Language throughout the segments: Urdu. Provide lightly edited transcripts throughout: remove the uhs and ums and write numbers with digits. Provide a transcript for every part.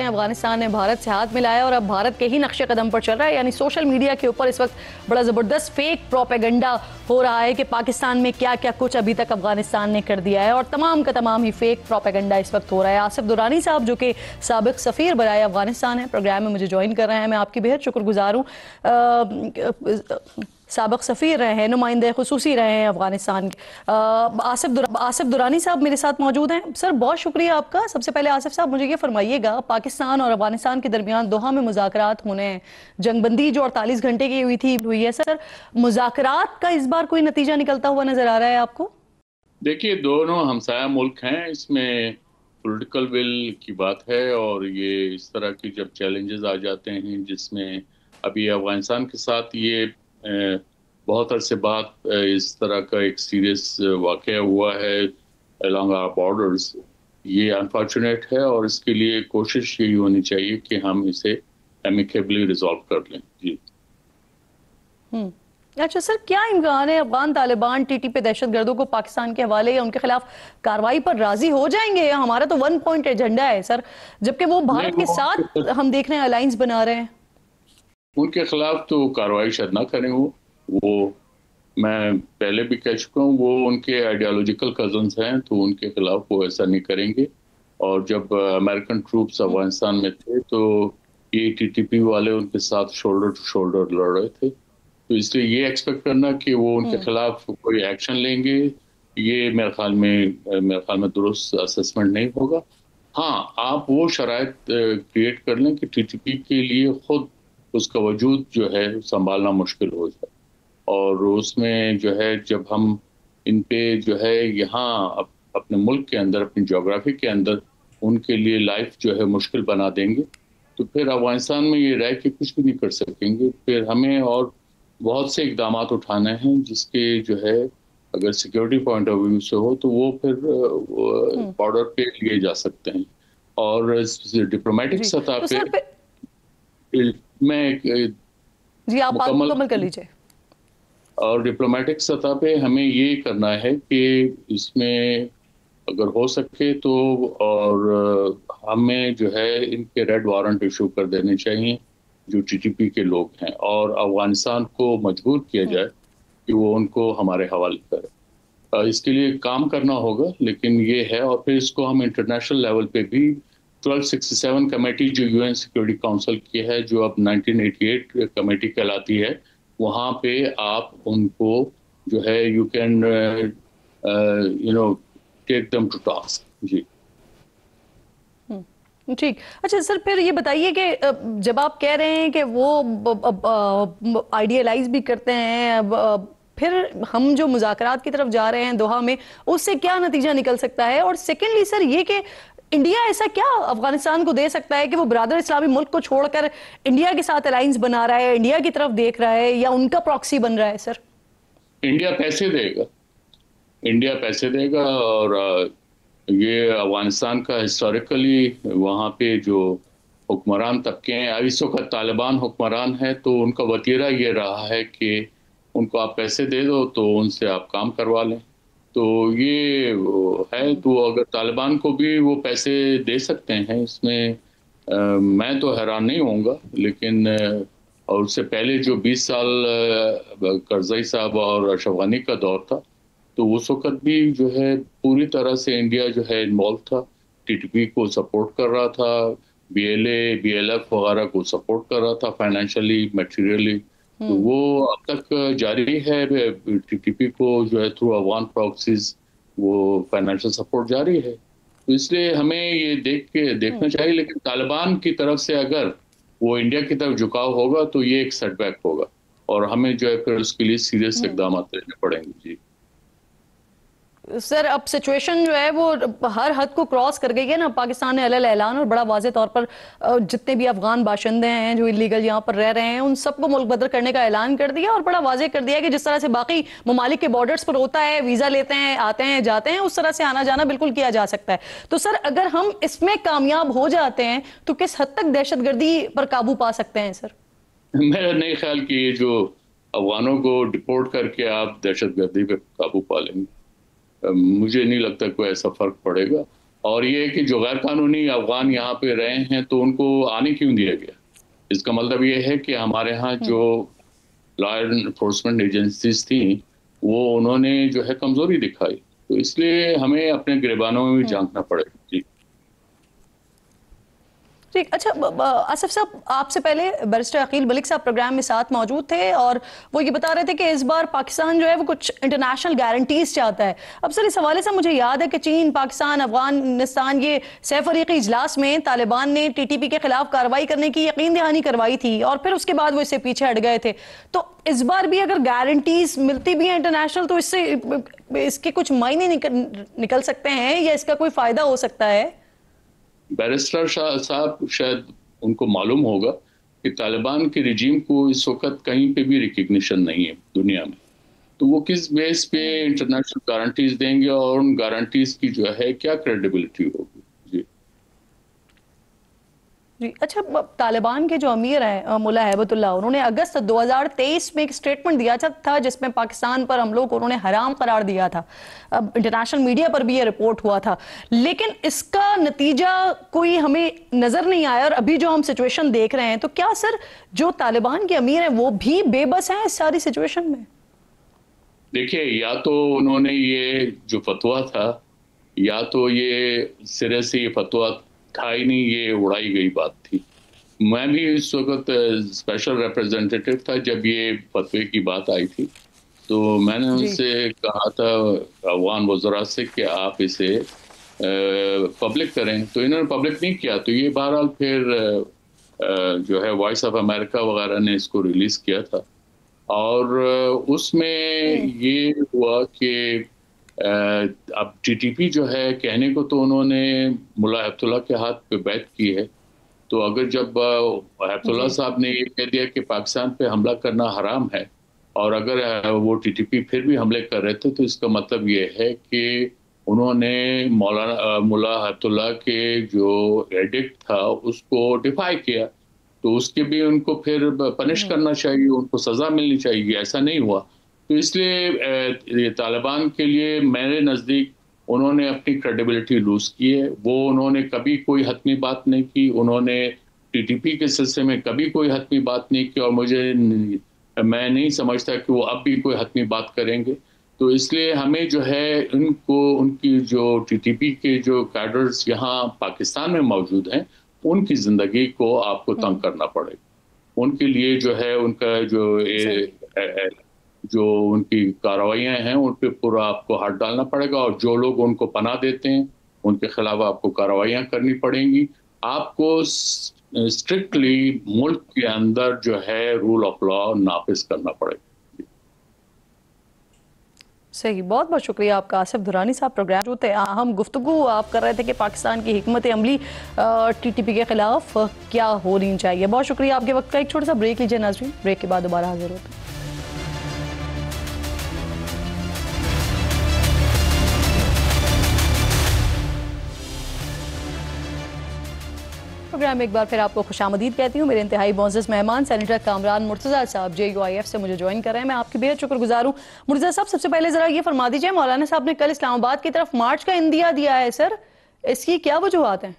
افغانستان نے بھارت سے ہاتھ ملایا اور اب بھارت کے ہی نقش قدم پر چل رہا ہے. یعنی سوشل میڈیا کے اوپر اس وقت بڑا زبردست فیک پروپیگنڈا ہو رہا ہے کہ پاکستان میں کیا کیا کچھ ابھی تک افغانستان نے کر دیا ہے, اور تمام کا تمام ہی فیک پروپیگنڈا اس وقت ہو رہا ہے. آصف درانی صاحب جو کہ سابق سفیر برائے افغانستان ہیں, پروگرام میں مجھے جوائن کر رہے ہیں. میں آپ کی بہت شکر گزار ہوں. سابق سفیر رہے ہیں, نمائندہ خصوصی رہے ہیں افغانستان کے. آصف درانی صاحب میرے ساتھ موجود ہیں. سر بہت شکریہ آپ کا. سب سے پہلے آصف صاحب مجھے یہ فرمائیے گا, پاکستان اور افغانستان کے درمیان دوحہ میں مذاکرات ہونے ہیں, جنگ بندی جو 48 گھنٹے کی ہوئی ہے, سر مذاکرات کا اس بار کوئی نتیجہ نکلتا ہوا نظر آ رہا ہے آپ کو؟ دیکھیے, دونوں ہمسایہ ملک ہیں, اس میں پولیٹیکل ول کی بات ہے, اور یہ اس طرح کی جب چیلنجز آ جاتے ہیں جس میں ابھی افغانستان کے ساتھ یہ بہت عرصے بعد اس طرح کا ایک سیریس واقعہ ہوا ہے along our borders, یہ انفارچونیٹ ہے, اور اس کے لیے کوشش یہی ہونی چاہیے کہ ہم اسے ایمیکیبلی ریزالو کر لیں. جی اچھا سر, کیا امکان ہے Afghan Taliban T T P دہشت گردوں کو پاکستان کے حوالے یا ان کے خلاف کارروائی پر راضی ہو جائیں گے؟ ہمارا تو 1 پوائنٹ ایجنڈا ہے سر, جبکہ وہ بھارت کے ساتھ ہم دیکھ رہے ہیں الائنس بنا رہے ہیں. ان کے خلاف تو کارروائی شاید نہ کریں. وہ میں پہلے بھی کہہ چکا ہوں, وہ ان کے آئیڈیالوجیکل کزنز ہیں, تو ان کے خلاف وہ ایسا نہیں کریں گے. اور جب امریکن ٹروپس افغانستان میں تھے تو یہ ٹی ٹی پی والے ان کے ساتھ شولڈر ٹو شولڈر لڑ رہے تھے, تو اس لیے یہ ایکسپیکٹ کرنا کہ وہ ان کے خلاف کوئی ایکشن لیں گے, یہ میرے خیال میں درست اسسمنٹ نہیں ہوگا. ہاں, آپ وہ شرائط کریٹ کر لیں کہ ٹی ٹی پی کے لیے خود اس کا وجود جو ہے سنبھالنا مشکل ہو جائے, اور اس میں جو ہے جب ہم ان پہ جو ہے یہاں اپنے ملک کے اندر, اپنی جغرافی کے اندر ان کے لیے لائف جو ہے مشکل بنا دیں گے, تو پھر افغانستان میں یہ رہ کے کچھ بھی نہیں کر سکیں گے. پھر ہمیں اور بہت سے اقدامات اٹھانے ہیں جس کے جو ہے اگر سیکیورٹی پوائنٹ آف ویو سے ہو تو وہ پھر بارڈر پہ لیے جا سکتے ہیں. اور ڈپلومیٹک سطح پہ میں جی آپ بات مکمل کر لیجئے. اور ڈپلومیٹک سطح پہ ہمیں یہ کرنا ہے کہ اس میں اگر ہو سکے تو, اور ہمیں جو ہے ان کے ریڈ وارنٹ ایشو کر دینے چاہیے جو ٹی ٹی پی کے لوگ ہیں, اور افغانستان کو مجبور کیا جائے کہ وہ ان کو ہمارے حوالے کرے. اس کے لیے کام کرنا ہوگا, لیکن یہ ہے. اور پھر اس کو ہم انٹرنیشنل لیول پہ بھی 1267 کمیٹی جو یو این سیکورٹی کونسل کی ہے, جو اب 1988 کمیٹی کہلاتی ہے, وہاں پہ آپ ان کو جو ہے you can take them to task. جی ٹھیک. اچھا سر, پھر یہ بتائیے کہ جب آپ کہہ رہے ہیں کہ وہ آئیڈیالائز بھی کرتے ہیں, پھر ہم جو مذاکرات کی طرف جا رہے ہیں دوحہ میں, اس سے کیا نتیجہ نکل سکتا ہے؟ اور سیکنڈلی سر یہ کہ انڈیا ایسا کیا افغانستان کو دے سکتا ہے کہ وہ برادر اسلامی ملک کو چھوڑ کر انڈیا کے ساتھ الائنس بنا رہا ہے, انڈیا کی طرف دیکھ رہا ہے, یا ان کا پراکسی بن رہا ہے؟ سر انڈیا پیسے دے گا, انڈیا پیسے دے گا. اور یہ افغانستان کا ہسٹوریکلی وہاں پہ جو حکمران طبقے ہیں, اس وقت طالبان حکمران ہے, تو ان کا وتیرہ یہ رہا ہے کہ ان کو آپ پیسے دے دو تو ان سے آپ کام کروا لیں. تو یہ ہے, تو اگر طالبان کو بھی وہ پیسے دے سکتے ہیں, اس میں میں تو حیران نہیں ہوں گا. لیکن اور اس سے پہلے جو 20 سال کرزئی صاحب اور اشرف غنی کا دور تھا, تو اس وقت بھی جو ہے پوری طرح سے انڈیا جو ہے انوالو تھا, ٹی ٹی پی کو سپورٹ کر رہا تھا, B L A B L F وغیرہ کو سپورٹ کر رہا تھا فائنینشلی, میٹیریلی. تو وہ اب تک جاری ہے, ٹی ٹی پی کو جو ہے تھرو افغان پراکسیز وہ فائنینشل سپورٹ جاری ہے. تو اس لیے ہمیں یہ دیکھنا چاہیے. لیکن طالبان کی طرف سے اگر وہ انڈیا کی طرف جھکاؤ ہوگا تو یہ ایک سیٹ بیک ہوگا, اور ہمیں جو ہے پھر اس کے لیے سیریس اقدامات لینے پڑیں گے. جی سر, اب سچویشن جو ہے وہ ہر حد کو کراس کر گئی ہے نا. پاکستان نے علیہ اعلان اور بڑا واضح طور پر جتنے بھی افغان باشندے ہیں جو انلیگل یہاں پر رہ رہے ہیں, ان سب کو ملک بدر کرنے کا اعلان کر دیا, اور بڑا واضح کر دیا کہ جس طرح سے باقی ممالک کے بارڈرز پر ہوتا ہے, ویزا لیتے ہیں, آتے ہیں, جاتے ہیں, اس طرح سے آنا جانا بالکل کیا جا سکتا ہے. تو سر اگر ہم اس میں کامیاب ہو جاتے ہیں تو کس حد تک دہشت گردی پر قابو پا سکتے ہیں؟ سر میرا نہیں خیال کہ یہ جو افغانوں کو ڈپورٹ کر کے آپ دہشت گردی پہ قابو پا لیں گے. مجھے نہیں لگتا کوئی ایسا فرق پڑے گا. اور یہ کہ جو غیر قانونی افغان یہاں پہ رہے ہیں تو ان کو آنے کیوں دیا گیا؟ اس کا مطلب یہ ہے کہ ہمارے ہاں جو لا انفورسمنٹ ایجنسیز تھیں وہ انہوں نے جو ہے کمزوری دکھائی، تو اس لیے ہمیں اپنے گریبانوں میں بھی جھانکنا پڑے گا. جی ٹھیک. اچھا آصف صاحب، آپ سے پہلے بیرسٹر عقیل ملک صاحب پروگرام میں ساتھ موجود تھے اور وہ یہ بتا رہے تھے کہ اس بار پاکستان جو ہے وہ کچھ انٹرنیشنل گارنٹیز چاہتا ہے. اب سر اس حوالے سے مجھے یاد ہے کہ چین، پاکستان، افغانستان یہ سہ فریقی اجلاس میں طالبان نے ٹی ٹی پی کے خلاف کارروائی کرنے کی یقین دہانی کروائی تھی اور پھر اس کے بعد وہ اس سے پیچھے ہٹ گئے تھے. تو اس بار بھی اگر گارنٹیز ملتی بھی ہیں انٹرنیشنل تو اس سے اس کے کچھ معنی نکل سکتے ہیں یا اس کا کوئی فائدہ ہو سکتا ہے؟ بیرسٹر صاحب شاید ان کو معلوم ہوگا کہ طالبان کے رجیم کو اس وقت کہیں پہ بھی ریکگنیشن نہیں ہے دنیا میں، تو وہ کس بیس پہ انٹرنیشنل گارنٹیز دیں گے اور ان گارنٹیز کی جو ہے کیا کریڈیبلٹی ہوگی. جی جی. اچھا طالبان کے جو امیر ہیں ملا ہیبت اللہ، انہوں نے اگست 2023 میں ایک سٹیٹمنٹ دیا تھا جس میں پاکستان پر حملوں کو انہوں نے حرام قرار دیا تھا. اب انٹرنیشنل میڈیا پر بھی یہ رپورٹ ہوا تھا، لیکن اس کا نتیجہ کوئی ہمیں نظر نہیں آیا. اور ابھی جو ہم سچویشن دیکھ رہے ہیں تو کیا سر جو طالبان کے امیر ہیں وہ بھی بے بس ہیں اس ساری سچویشن میں؟ دیکھیے، یا تو انہوں نے یہ جو فتویٰ تھا، یا تو یہ سرے سے یہ فتویٰ تھا ہی نہیں، یہ اڑائی گئی بات تھی. میں بھی اس وقت اسپیشل ریپرزینٹیٹیو تھا جب یہ فتوے کی بات آئی تھی، تو میں نے ان سے کہا تھا افغان وزراء سے کہ آپ اسے پبلک کریں، تو انہوں نے پبلک نہیں کیا. تو یہ بہرحال پھر جو ہے وائس آف امریکہ وغیرہ نے اس کو ریلیز کیا تھا، اور اس میں یہ ہوا کہ اب ٹی ٹی پی جو ہے کہنے کو تو انہوں نے ملا ہیبت اللہ کے ہاتھ پہ بیعت کی ہے، تو اگر جب ہیبت اللہ صاحب نے یہ کہہ دیا کہ پاکستان پہ حملہ کرنا حرام ہے، اور اگر وہ ٹی ٹی پی پھر بھی حملے کر رہے تھے، تو اس کا مطلب یہ ہے کہ انہوں نے ملا ہیبت اللہ کے جو ایڈکٹ تھا اس کو ڈیفائی کیا، تو اس کے بھی ان کو پھر پنش کرنا چاہیے، ان کو سزا ملنی چاہیے. ایسا نہیں ہوا، تو اس لیے طالبان کے لیے میرے نزدیک انہوں نے اپنی کریڈیبلٹی لوز کی ہے. وہ انہوں نے کبھی کوئی حتمی بات نہیں کی، انہوں نے ٹی ٹی پی کے سلسلے میں کبھی کوئی حتمی بات نہیں کی، اور میں نہیں سمجھتا کہ وہ اب بھی کوئی حتمی بات کریں گے. تو اس لیے ہمیں جو ہے ان کی جو ٹی ٹی پی کے جو کیڈرز یہاں پاکستان میں موجود ہیں، ان کی زندگی کو آپ کو تنگ کرنا پڑے گا. ان کے لیے جو ہے ان کا جو ان کی کارروائیاں ہیں ان پہ پورا آپ کو ہاتھ ڈالنا پڑے گا، اور جو لوگ ان کو پناہ دیتے ہیں ان کے خلاف آپ کو کارروائیاں کرنی پڑیں گی. آپ کو اسٹرکٹلی ملک کے اندر جو ہے رول آف لا نافذ کرنا پڑے گا. صحیح. بہت بہت شکریہ آپ کا آصف دھرانی صاحب. پروگرام جو تھے اہم گفتگو آپ کر رہے تھے کہ پاکستان کی حکمت عملی ٹی ٹی پی کے خلاف کیا ہونی چاہیے. بہت شکریہ آپ کے وقت کا. ایک چھوٹا سا بریک لیجیے ناظرین، بریک کے بعد دوبارہ حاضر ہوتے ہیں. پروگرام ایک بار پھر آپ کو خوش آمدید کہتی ہوں. میرے انتہائی معزز مہمان سینیٹر کامران مرتضیٰ صاحب JUIF سے مجھے جوائن کر رہے ہیں. میں آپ کی بے حد شکر گزار ہوں. مرتضیٰ صاحب، سب سے پہلے ذرا یہ فرما دیجئے، مولانا صاحب نے کل اسلام آباد کی طرف مارچ کا اندیا دیا ہے سر، اس کی کیا وجوہات ہیں؟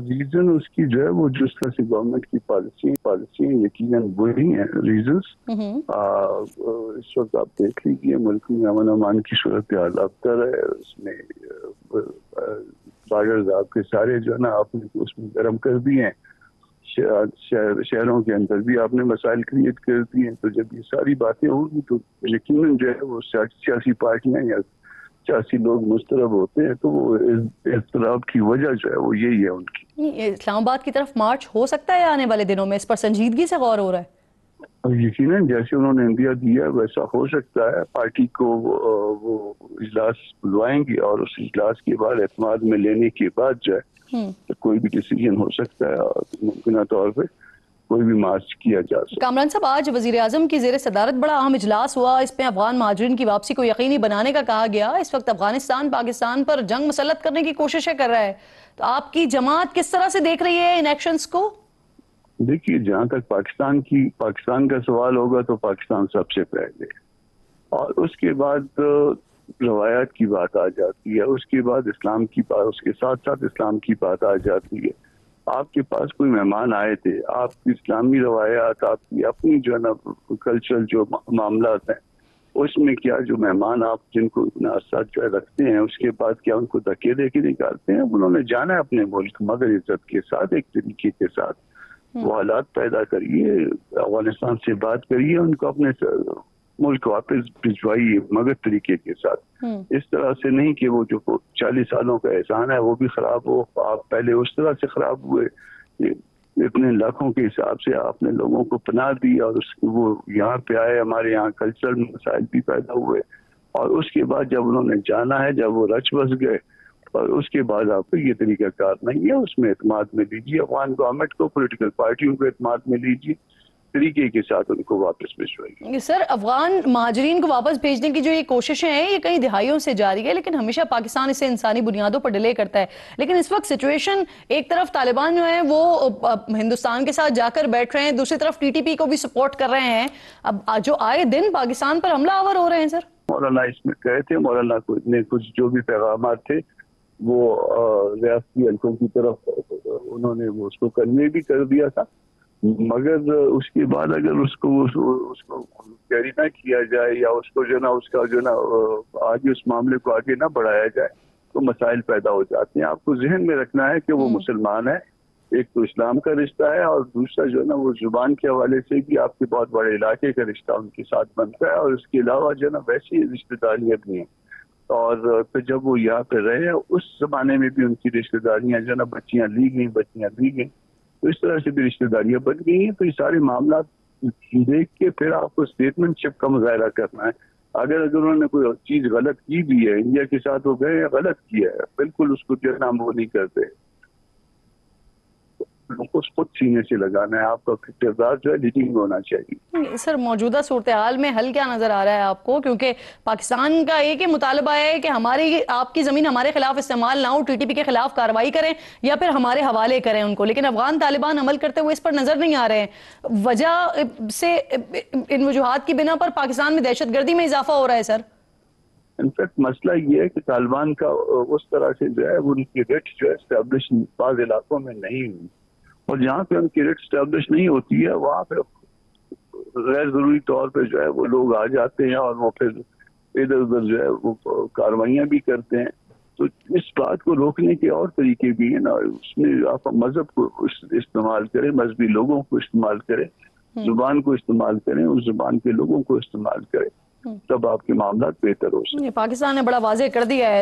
ریزن اس کی جو ہے وہ جس طرح سے گورنمنٹ کی پالیسی یقیناً وہی ہیں ریزنس. اس وقت آپ دیکھ لیجیے ملک میں امن امان کی صورتحال ابتر ہے. اس میں بارڈرز آپ کے سارے جو ہے نا آپ نے اس میں گرم کر دیے ہیں. شہروں کے اندر بھی آپ نے مسائل کریٹ کر دیے ہیں. تو جب یہ ساری باتیں ہوں گی تو یقیناً جو ہے وہ سیاسی پارٹیاں یا سیاسی لوگ مضطرب ہوتے ہیں، تو وہ اضطراب کی وجہ جو ہے وہ یہی ہے ان کی. اسلام آباد کی طرف مارچ ہو سکتا ہے آنے والے دنوں میں؟ اس پر سنجیدگی سے غور ہو رہا ہے؟ یقیناً جیسے انہوں نے انڈیا دیا ویسا ہو سکتا ہے. پارٹی کو وہ اجلاس بلوائیں گے اور اس اجلاس کے بعد اعتماد میں لینے کے بعد جو ہے تو کوئی بھی ڈیسیجن ہو سکتا ہے اور ممکنہ طور پہ کوئی بھی مارچ کیا جا سکتا ہے. کامران صاحب، آج وزیر اعظم کی زیر صدارت بڑا اہم اجلاس ہوا. اس میں افغان مہاجرین کی واپسی کو یقینی بنانے کا کہا گیا. اس وقت افغانستان پاکستان پر جنگ مسلط کرنے کی کوششیں کر رہا ہے، تو آپ کی جماعت کس طرح سے دیکھ رہی ہے ان ایکشنز کو؟ دیکھیے، جہاں تک پاکستان کا سوال ہوگا تو پاکستان سب سے پہلے، اور اس کے بعد روایات کی بات آ جاتی ہے، اس کے بعد اسلام کی بات، اس کے ساتھ ساتھ اسلام کی بات آ جاتی ہے. آپ کے پاس کوئی مہمان آئے تھے، آپ کی اسلامی روایات، آپ کی اپنی جو ہے نا کلچرل جو معاملات ہیں، اس میں کیا جو مہمان آپ جن کو اتنا عرصہ جو ہے رکھتے ہیں، اس کے بعد کیا ان کو دھکے دے کے نکالتے ہیں؟ انہوں نے جانا ہے اپنے ملک مگر عزت کے ساتھ، ایک طریقے کے ساتھ. وہ حالات پیدا کریے، افغانستان سے بات کریے، ان کو اپنے ملک واپس بھجوائیے مگر طریقے کے ساتھ. اس طرح سے نہیں کہ وہ جو 40 سالوں کا احسان ہے وہ بھی خراب ہو. آپ پہلے اس طرح سے خراب ہوئے، اتنے لاکھوں کے حساب سے آپ نے لوگوں کو پناہ دی اور وہ یہاں پہ آئے، ہمارے یہاں کلچرل مسائل بھی پیدا ہوئے، اور اس کے بعد جب انہوں نے جانا ہے، جب وہ رچ بس گئے، اور اس کے بعد آپ کو یہ طریقہ کار نہیں ہے. اس میں اعتماد میں لیجیے افغان گورنمنٹ کو، پولیٹیکل پارٹیوں کو اعتماد میں لیجیے، طریقے کے ساتھ ان کو واپس بھجوائیے. سر، افغان مہاجرین کو واپس بھیجنے کی جو یہ کوششیں ہیں یہ کئی دہائیوں سے جاری ہے، لیکن ہمیشہ پاکستان اسے انسانی بنیادوں پر ڈیلے کرتا ہے. لیکن اس وقت سچویشن، ایک طرف طالبان جو ہیں وہ ہندوستان کے ساتھ جا کر بیٹھ رہے ہیں، دوسری طرف ٹی ٹی پی کو بھی سپورٹ کر رہے ہیں، اب جو آئے دن پاکستان پر حملہ آور ہو رہے ہیں. سر مولانا اس میں کہے تھے، مولانا نے کچھ جو بھی پیغامات تھے وہ ریاستی حلقوں کی طرف انہوں نے وہ اس کو کنوے بھی کر دیا تھا، مگر اس کے بعد اگر اس کو کیری نہ کیا جائے یا اس کو جو نا اس کا جو نا آگے اس معاملے کو آگے نہ بڑھایا جائے تو مسائل پیدا ہو جاتے ہیں. آپ کو ذہن میں رکھنا ہے کہ وہ مسلمان ہے، ایک تو اسلام کا رشتہ ہے، اور دوسرا جو ہے نا وہ زبان کے حوالے سے بھی آپ کے بہت بڑے علاقے کا رشتہ ان کے ساتھ بنتا ہے، اور اس کے علاوہ جو ہے نا ویسی رشتہ داریاں بھی ہیں. اور پھر جب وہ یہاں پہ رہے اس زمانے میں بھی ان کی رشتہ داریاں جو ہے نا بچیاں لی گئیں، تو اس طرح سے بھی رشتہ داریاں بن گئی ہیں. تو یہ سارے معاملات دیکھ کے پھر آپ کو اسٹیٹمنٹ شپ کا مظاہرہ کرنا ہے. اگر انہوں نے کوئی چیز غلط کی بھی ہے، انڈیا کے ساتھ وہ گئے غلط کیا ہے، بالکل اس کو جو ہے نا ہم وہ نہیں کرتے، اس خود سینے سے لگانا ہے. آپ کا کردار جو ہے لیڈنگ ہونا چاہیے. سر، موجودہ صورتحال میں حل کیا نظر آ رہا ہے آپ کو؟ کیونکہ پاکستان کا ایک ہی مطالبہ ہے کہ آپ کی زمین ہمارے خلاف استعمال نہ ہو، ٹی ٹی پی کے خلاف کارروائی کریں یا پھر ہمارے حوالے کریں ان کو، لیکن افغان طالبان عمل کرتے ہوئے اس پر نظر نہیں آ رہے ہیں. وجہ سے ان وجوہات کی بنا پر پاکستان میں دہشت گردی میں اضافہ ہو رہا ہے. سر انفیکٹ مسئلہ یہ ہے کہ طالبان کا اس طرح سے جو ہے ان کی ریٹ جو ہے اسٹیبلش بعض علاقوں میں نہیں ہوئی، اور جہاں پہ ان کی ریٹ اسٹیبلش نہیں ہوتی ہے وہاں پہ غیر ضروری طور پہ جو ہے وہ لوگ آ جاتے ہیں اور وہ پھر ادھر ادھر جو ہے وہ کاروائیاں بھی کرتے ہیں. تو اس بات کو روکنے کے اور طریقے بھی ہیں نا. اس میں آپ مذہب کو استعمال کریں، مذہبی لوگوں کو استعمال کریں، زبان کو استعمال کریں، اس زبان کے لوگوں کو استعمال کریں، تب آپ کے معاملات بہتر ہو سکتے ہیں. پاکستان نے بڑا واضح کر دیا ہے